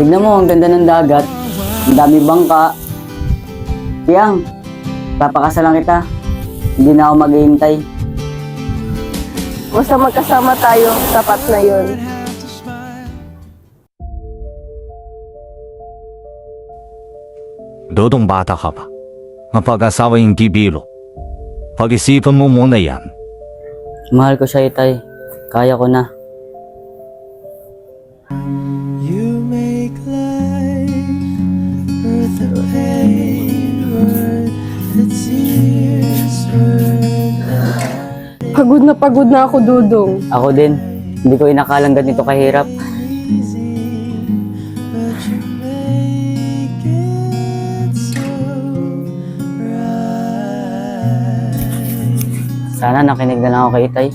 Tignan mo, ang ganda ng dagat. Ang dami bangka. Tiyang, papakasalan kita. Hindi na ako maghihintay. Basta magkasama tayo, sapat na yun. Dodong bata ka pa. Mapag-asawa yung bibiro. Pag-isipan mo muna yan. Mahal ko siya, Itay. Kaya ko na. You make life worth the pain, worth the tears, worth Pagod na ako, Dudong. Ako din. Hindi ko inakalang ganito kahirap. easy, but you make it so right. Sana nakinig na lang ako kay Itay.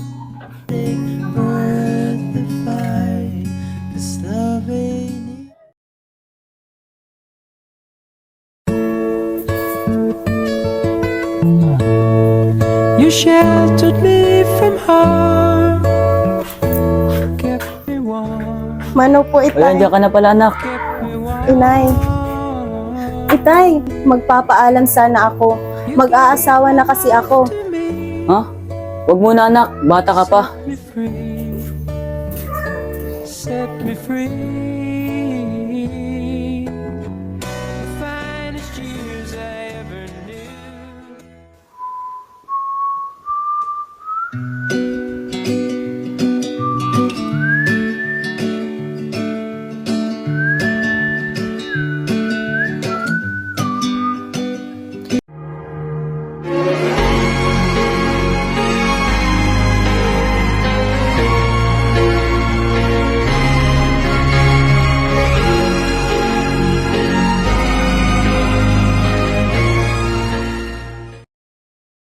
Worth the fight, 'cause love ain't You sheltered me from harm, kept me warm, Mano po, Uy, Itay. andiyan ka na pala, anak. kept me warm. Inay. Itay, magpapaalam sana ako. Mag-aasawa na kasi ako. Ha? Huwag muna, anak. Bata ka pa. Set me free, set me free.